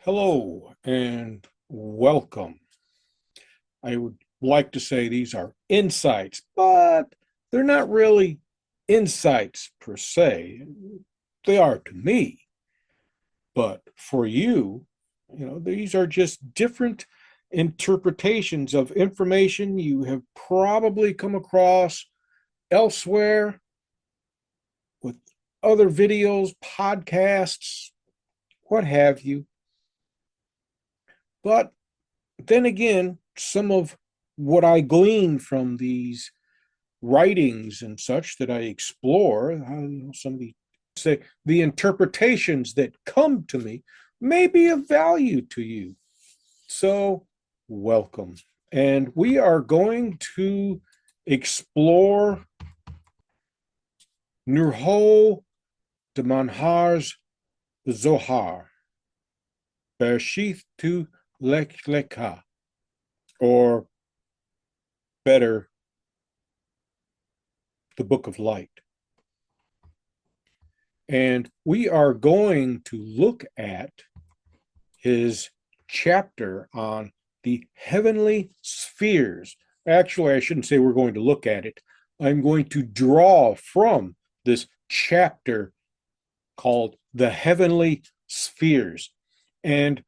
Hello and welcome. I would like to say these are insights, but they're not really insights per se. They are to me, but for you, these are just different interpretations of information you have probably come across elsewhere with other videos, podcasts, what have you. But then again, some of what I glean from these writings and such that I explore, some of the interpretations that come to me may be of value to you. So, welcome. And we are going to explore Nurho de Manhar's Zohar, Bereshith tu Lekha, or better, the Book of Light. And we are going to look at his chapter on the heavenly spheres. Actually, I shouldn't say we're going to look at it. I'm going to draw from this chapter called The Heavenly Spheres. And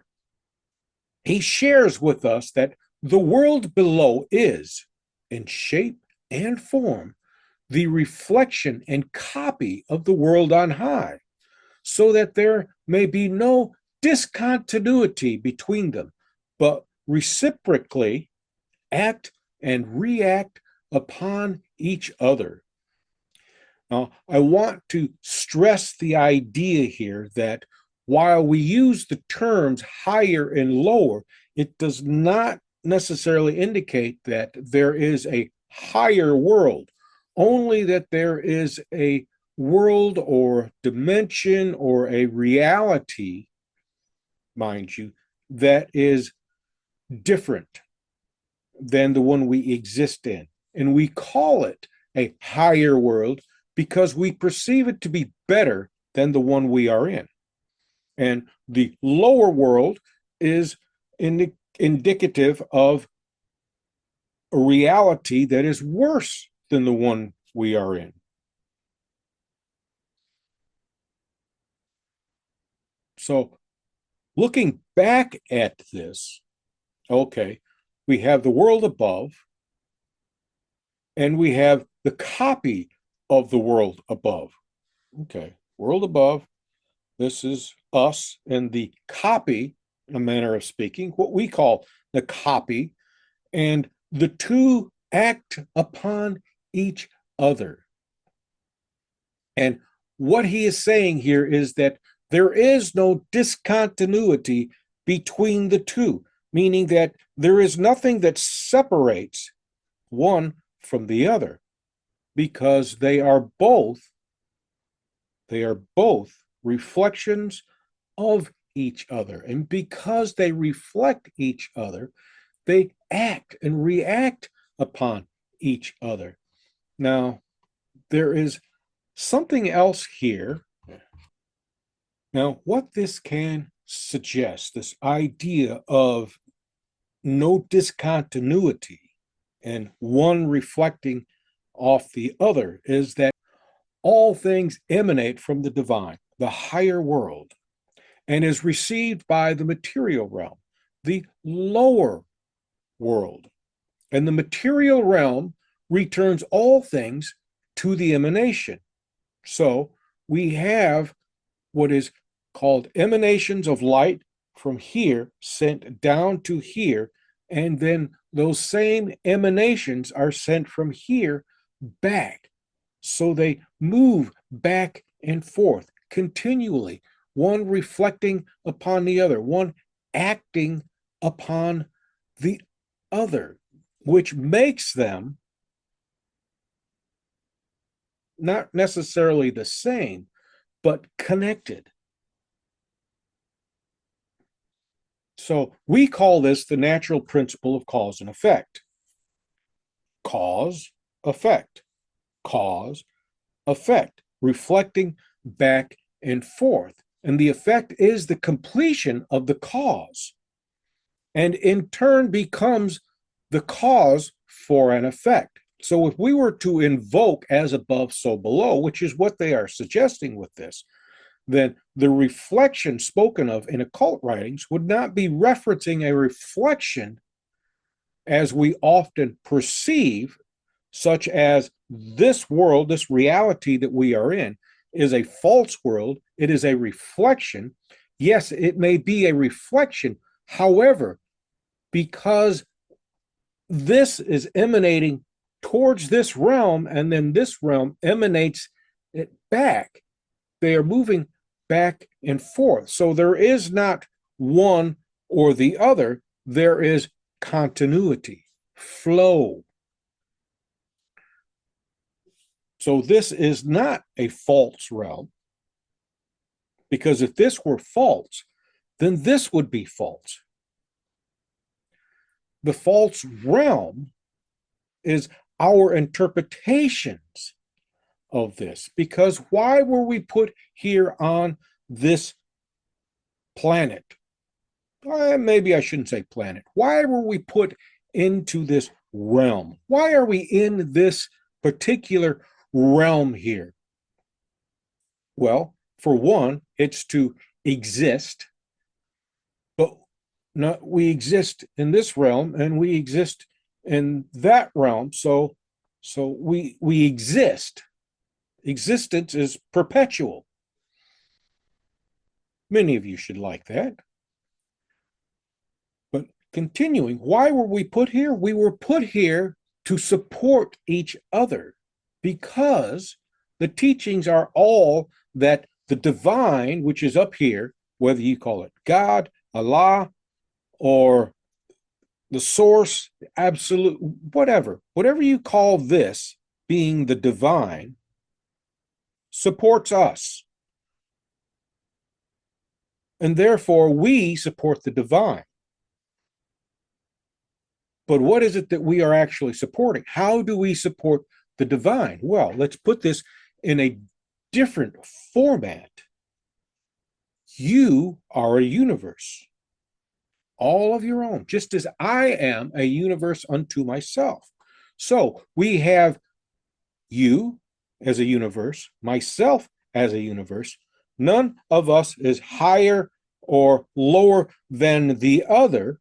he shares with us that the world below is, in shape and form, the reflection and copy of the world on high, so that there may be no discontinuity between them, but reciprocally act and react upon each other. Now, I want to stress the idea here that while we use the terms higher and lower, it does not necessarily indicate that there is a higher world, only that there is a world or dimension or a reality, mind you, that is different than the one we exist in. And we call it a higher world because we perceive it to be better than the one we are in. And the lower world is indicative of a reality that is worse than the one we are in. So, looking back at this, okay, we have the world above, and we have the copy of the world above. Okay, world above, this is us, and the copy, in a manner of speaking, what we call the copy, and the two act upon each other. And what he is saying here is that there is no discontinuity between the two, meaning that there is nothing that separates one from the other, because they are both reflections of each other. And because they reflect each other, they act and react upon each other. Now, there is something else here. Now, what this can suggest, this idea of no discontinuity and one reflecting off the other, is that all things emanate from the divine, the higher world, and is received by the material realm, the lower world. And the material realm returns all things to the emanation. So we have what is called emanations of light from here sent down to here, and then those same emanations are sent from here back. So they move back and forth continually, one reflecting upon the other, one acting upon the other, which makes them not necessarily the same, but connected. So we call this the natural principle of cause and effect. Cause, effect, cause, effect, reflecting back and forth. And the effect is the completion of the cause, and in turn becomes the cause for an effect. So if we were to invoke as above, so below, which is what they are suggesting with this, then the reflection spoken of in occult writings would not be referencing a reflection as we often perceive, such as this world, this reality that we are in, is a false world. It is a reflection. Yes, it may be a reflection. However, because this is emanating towards this realm, and then this realm emanates it back, they are moving back and forth. So there is not one or the other. There is continuity, flow. So this is not a false realm, because if this were false, then this would be false. The false realm is our interpretations of this, because why were we put here on this planet? Maybe I shouldn't say planet. Why were we put into this realm? Why are we in this particular realm here? Well, for one, it's to exist, but not, we exist in this realm and we exist in that realm. So we exist. Existence is perpetual. Many of you should like that. But continuing, why were we put here? We were put here to support each other, because the teachings are all that the divine, which is up here, whether you call it God, Allah, or the source, absolute, whatever you call this being the divine, supports us. And therefore, we support the divine. But what is it that we are actually supporting? How do we support the divine? Well, let's put this in a different format. You are a universe, all of your own, just as I am a universe unto myself. So we have you as a universe, myself as a universe. None of us is higher or lower than the other,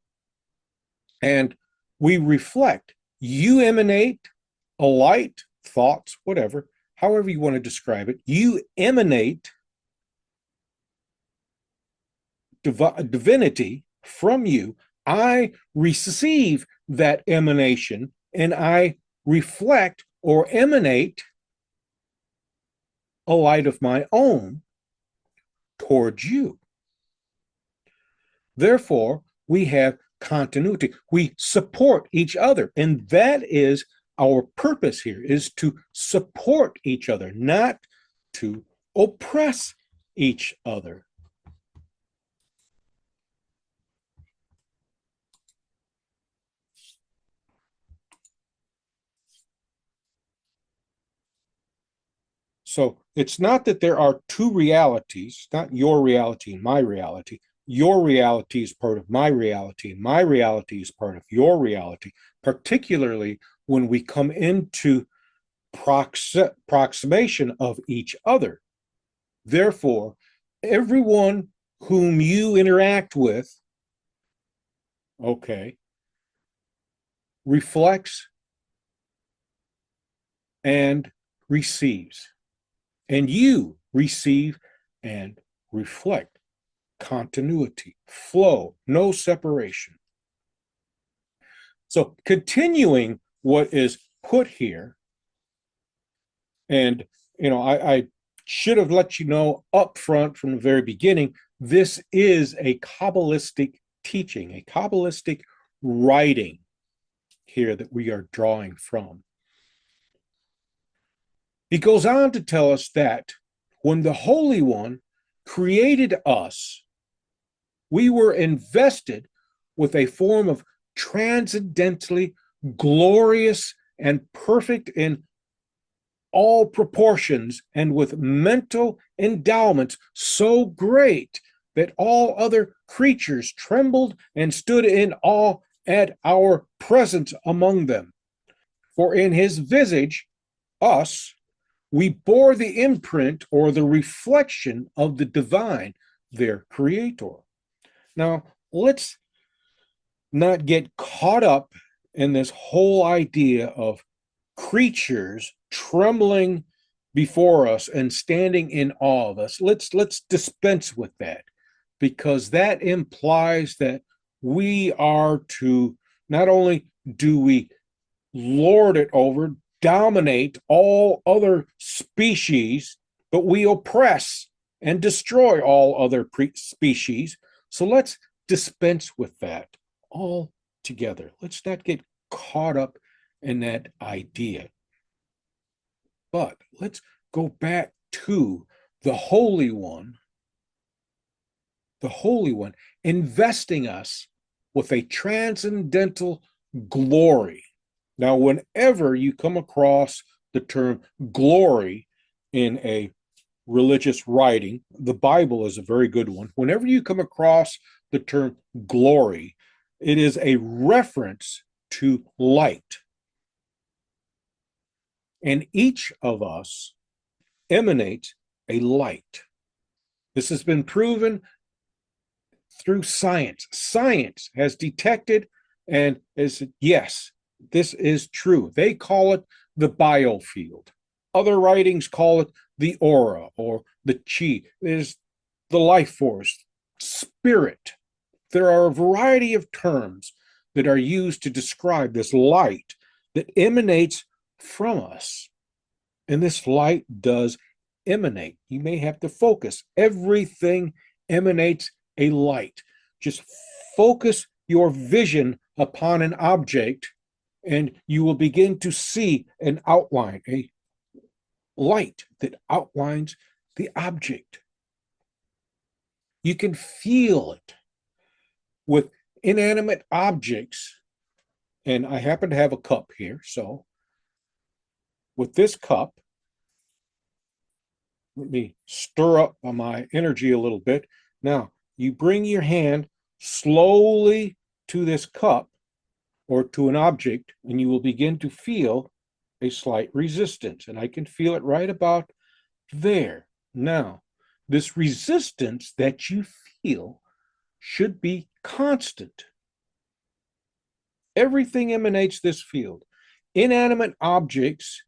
and we reflect. You emanate a light, thoughts, whatever, however you want to describe it. You emanate divinity from you. I receive that emanation, and I reflect or emanate a light of my own towards you. Therefore, we have continuity. We support each other, and that is our purpose here, is to support each other, not to oppress each other. So it's not that there are two realities, not your reality and my reality. Your reality is part of my reality, and my reality is part of your reality, particularly when we come into proximation of each other. Therefore, everyone whom you interact with, okay, reflects and receives. And you receive and reflect. Continuity, flow, no separation. So continuing what is put here, and I should have let you know up front from the very beginning, this is a Kabbalistic teaching, a Kabbalistic writing here that we are drawing from. He goes on to tell us that when the Holy One created us, we were invested with a form of transcendently glorious and perfect in all proportions and with mental endowments so great that all other creatures trembled and stood in awe at our presence among them. For in his visage, us, we bore the imprint or the reflection of the divine, their creator. Now, let's not get caught up in this whole idea of creatures trembling before us and standing in awe of us. Let's dispense with that, because that implies that we are to not only do we lord it over, dominate all other species, but we oppress and destroy all other species. So let's dispense with that altogether. Let's not get caught up in that idea. But let's go back to the Holy One, investing us with a transcendental glory. Now, whenever you come across the term glory in a religious writing, the Bible is a very good one. Whenever you come across the term glory, it is a reference to light. And each of us emanates a light. This has been proven through science. Science has detected and has said, yes, this is true. They call it the biofield. Other writings call it the aura or the chi. There's the life force, spirit. There are a variety of terms that are used to describe this light that emanates from us. And this light does emanate. You may have to focus. Everything emanates a light. Just focus your vision upon an object, and you will begin to see an outline, a light that outlines the object. You can feel it with inanimate objects. And I happen to have a cup here. So with this cup, let me stir up my energy a little bit. Now, you bring your hand slowly to this cup or to an object, and you will begin to feel a slight resistance. And I can feel it right about there. Now, this resistance that you feel should be constant. Everything emanates this field. Inanimate objects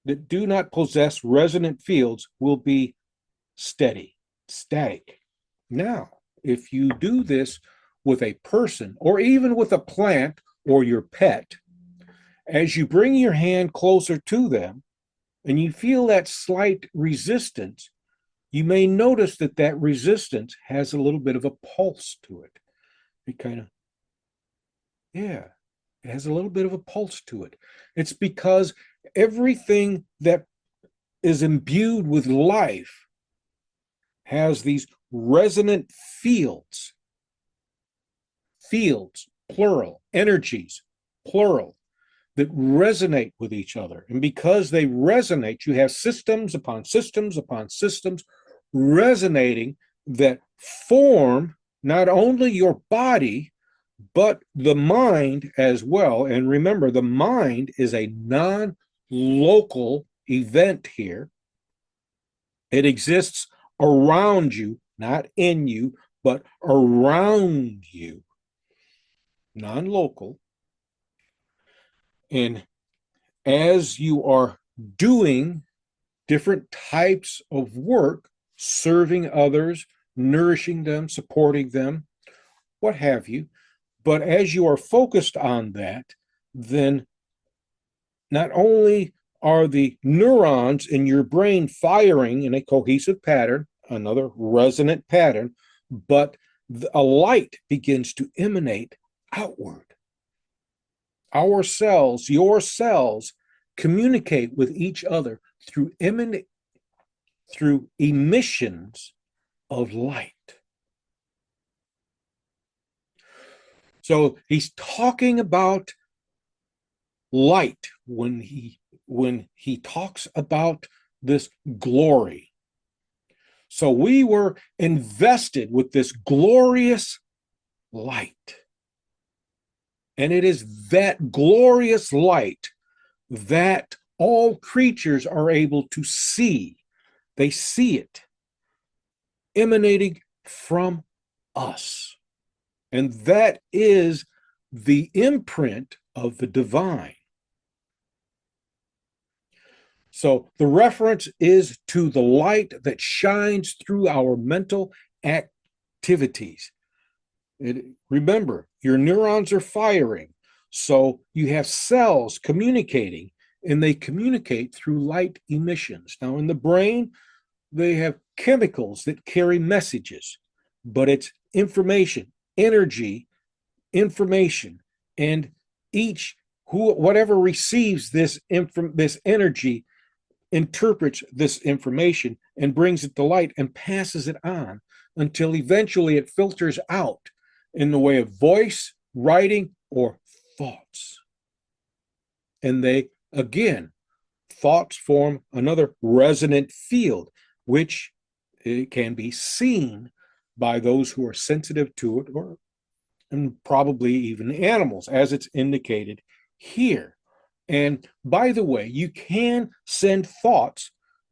that do not possess resonant fields will be steady, static. Now, if you do this with a person or even with a plant or your pet, as you bring your hand closer to them and you feel that slight resistance, you may notice that that resistance has a little bit of a pulse to it. It kind of, yeah, it has a little bit of a pulse to it. It's because everything that is imbued with life has these resonant fields, plural, energies, plural, that resonate with each other. And because they resonate, you have systems upon systems upon systems resonating that form not only your body, but the mind as well. And remember, the mind is a non-local event here. It exists around you, not in you, but around you. Non-local. And as you are doing different types of work, serving others, nourishing them, supporting them, what have you, but as you are focused on that, then not only are the neurons in your brain firing in a cohesive pattern, another resonant pattern, but a light begins to emanate outward. Our cells, your cells, communicate with each other through emissions of light. So he's talking about light when he when he talks about this glory. So we were invested with this glorious light. And it is that glorious light that all creatures are able to see. They see it emanating from us. And that is the imprint of the divine. So the reference is to the light that shines through our mental activities. Remember, your neurons are firing. So you have cells communicating, and they communicate through light emissions. Now, in the brain, they have chemicals that carry messages, but it's information, energy, information, and whatever receives this energy interprets this information and brings it to light and passes it on until eventually it filters out in the way of voice, writing, or thoughts. And thoughts form another resonant field, which can be seen by those who are sensitive to it, and probably even animals, as it's indicated here. And by the way, you can send thoughts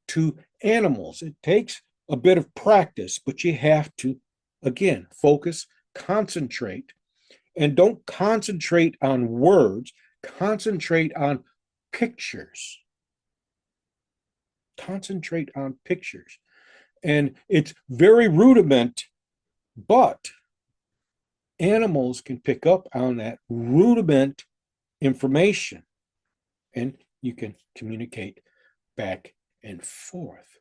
to animals. It takes a bit of practice, but you have to, again, focus, concentrate, and don't concentrate on words, concentrate on pictures. Concentrate on pictures. And it's very rudiment, but animals can pick up on that rudiment information, and you can communicate back and forth.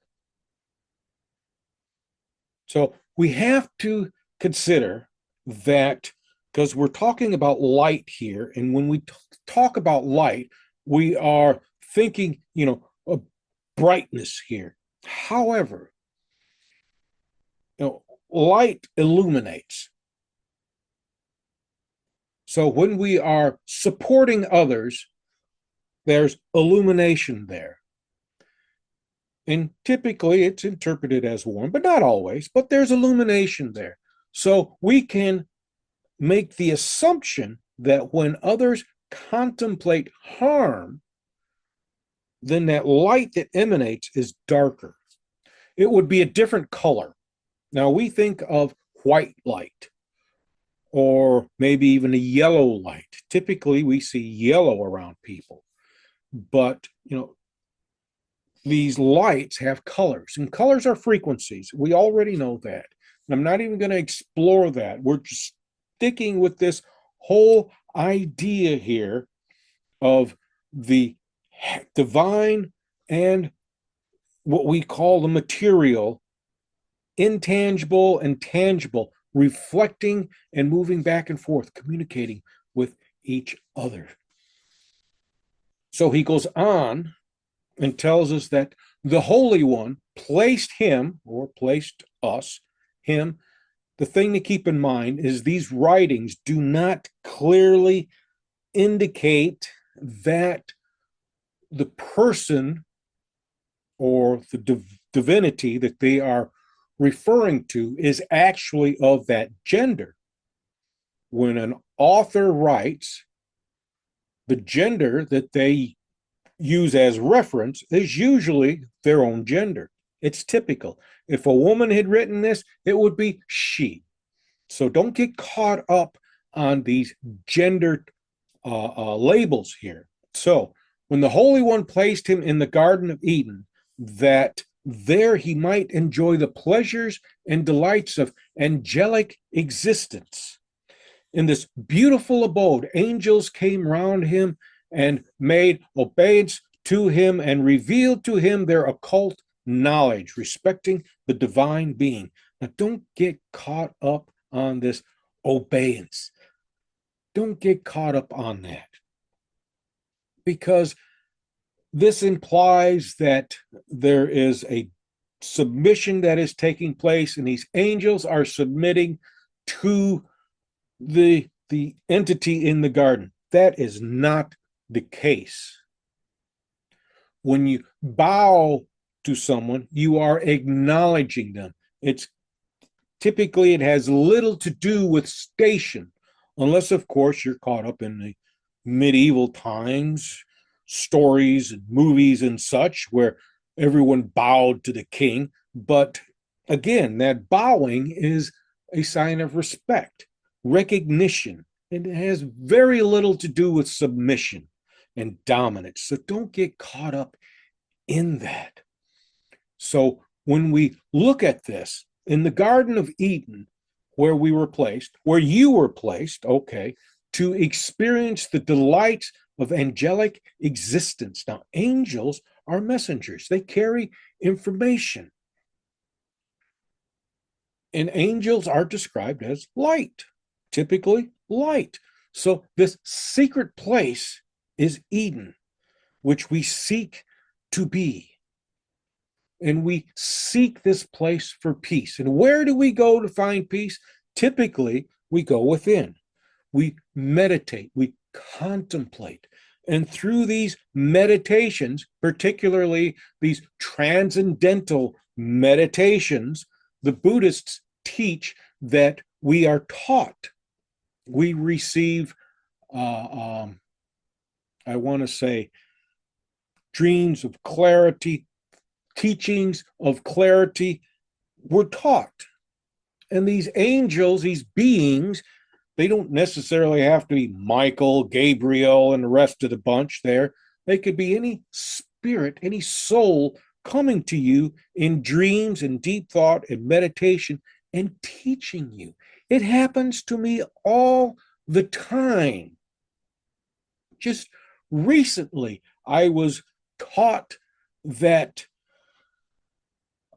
So we have to consider that, because we're talking about light here, and when we talk about light, we are thinking, of brightness here. However, light illuminates. So when we are supporting others, there's illumination there. And typically it's interpreted as warm, but not always, but there's illumination there. So we can make the assumption that when others contemplate harm, then that light that emanates is darker. It would be a different color. Now we think of white light, or maybe even a yellow light. Typically we see yellow around people. But, these lights have colors, and colors are frequencies. We already know that. And I'm not even going to explore that. We're just sticking with this whole idea here of the divine and what we call the material, intangible and tangible, reflecting and moving back and forth, communicating with each other. So he goes on and tells us that the Holy One placed him, or placed us, him. The thing to keep in mind is these writings do not clearly indicate that the person or the divinity that they are referring to is actually of that gender. When an author writes, the gender that they use as reference is usually their own gender. It's typical. If a woman had written this, it would be she. So don't get caught up on these gendered labels here. So when the Holy One placed him in the Garden of Eden, that there he might enjoy the pleasures and delights of angelic existence. In this beautiful abode, angels came round him and made obeisance to him and revealed to him their occult knowledge respecting the divine being. Now, don't get caught up on this obeisance. Don't get caught up on that, because this implies that there is a submission that is taking place, and these angels are submitting to the entity in the garden. That is not the case. When you bow to someone, you are acknowledging them. It's typically, it has little to do with station, unless, of course, you're caught up in the medieval times, stories and movies and such, where everyone bowed to the king. But again, that bowing is a sign of respect, recognition, and it has very little to do with submission and dominance. So don't get caught up in that. So when we look at this in the Garden of Eden, where we were placed, where you were placed, okay, to experience the delights of angelic existence. Now, angels are messengers, they carry information. And angels are described as light, typically light. So, this secret place is Eden, which we seek to be. And we seek this place for peace. And where do we go to find peace? Typically, we go within. We meditate, we contemplate. And through these meditations, particularly these transcendental meditations, the Buddhists teach that we are taught, we receive, I want to say, dreams of clarity, teachings of clarity. We're taught. And these angels, these beings, they don't necessarily have to be Michael, Gabriel, and the rest of the bunch there. They could be any spirit, any soul coming to you in dreams and deep thought and meditation and teaching you. It happens to me all the time. Just recently, I was taught that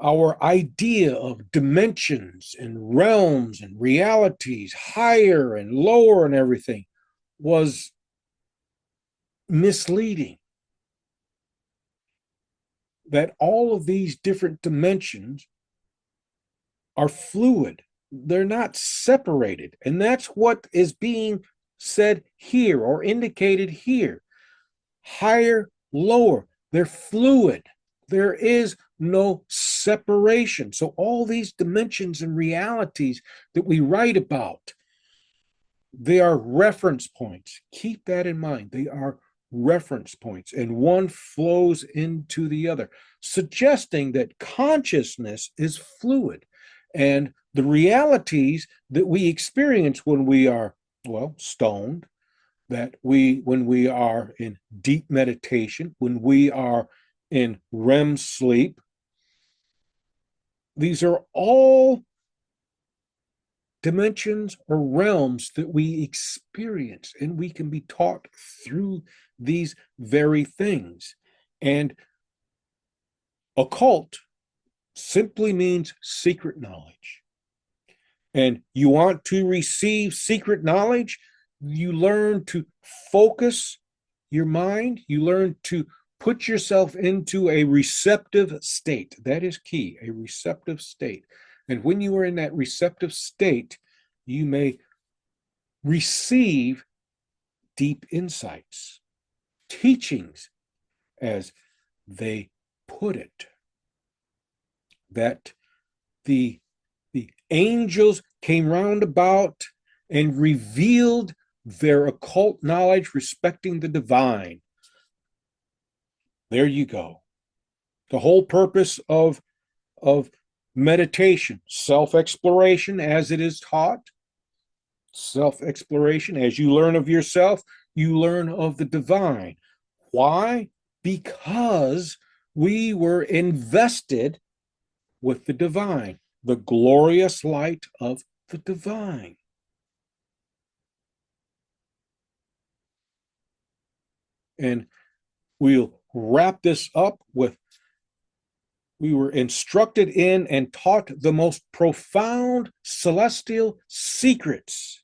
our idea of dimensions and realms and realities, higher and lower and everything, was misleading. That all of these different dimensions are fluid, they're not separated. And that's what is being said here or indicated here. Higher, lower, they're fluid. There is no separation. So all these dimensions and realities that we write about, they are reference points. Keep that in mind. They are reference points, and one flows into the other, suggesting that consciousness is fluid. And the realities that we experience when we are, well, stoned, that when we are in deep meditation, when we are in REM sleep, these are all dimensions or realms that we experience, and we can be taught through these very things. And occult simply means secret knowledge. And you want to receive secret knowledge, you learn to focus your mind, you learn to put yourself into a receptive state. That is key, a receptive state. And when you are in that receptive state, you may receive deep insights, teachings, as they put it, that the angels came round about and revealed their occult knowledge respecting the divine. There you go. The whole purpose of meditation, self-exploration as it is taught, self-exploration. As you learn of yourself, you learn of the divine. Why? Because we were invested with the divine, the glorious light of the divine. And we'll wrap this up with, we were instructed in and taught the most profound celestial secrets.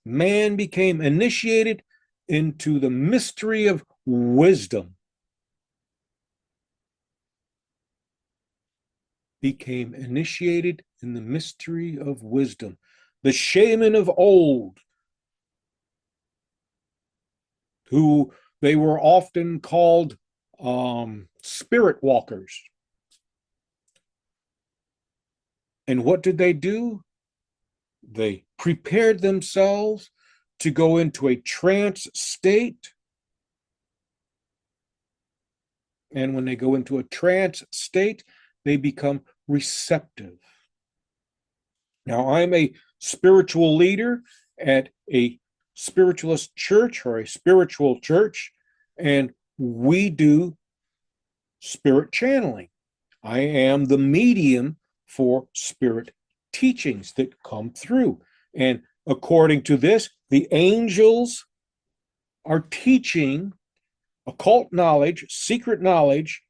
Man became initiated into the mystery of wisdom. Became initiated in the mystery of wisdom. The shaman of old, who they were often called spirit walkers. And what did they do? They prepared themselves to go into a trance state. And when they go into a trance state, they become receptive. Now, I'm a spiritual leader at a spiritualist church or a spiritual church, and we do spirit channeling. I am the medium for spirit teachings that come through. And according to this, the angels are teaching occult knowledge, secret knowledge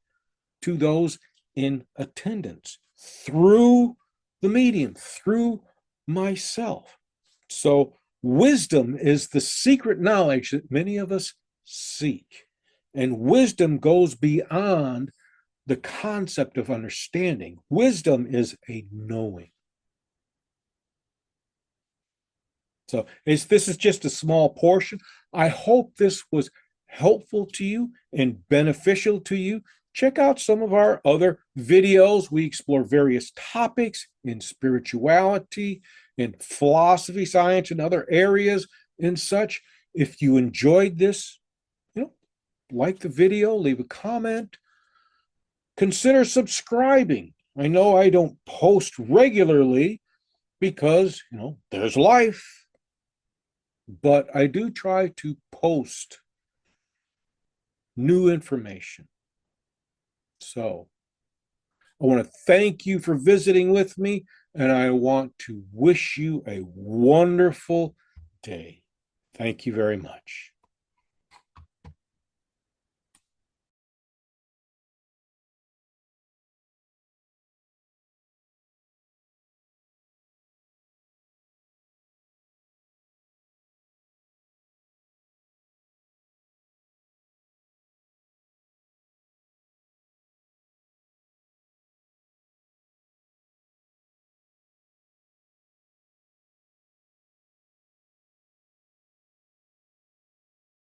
to those in attendance through the medium, through myself. So wisdom is the secret knowledge that many of us seek. And wisdom goes beyond the concept of understanding. Wisdom is a knowing. So this is just a small portion. I hope this was helpful to you and beneficial to you. Check out some of our other videos. We explore various topics in spirituality, in philosophy, science, and other areas and such. If you enjoyed this, like the video, leave a comment. Consider subscribing. I know I don't post regularly because, there's life, but I do try to post new information. So I want to thank you for visiting with me, and I want to wish you a wonderful day. Thank you very much.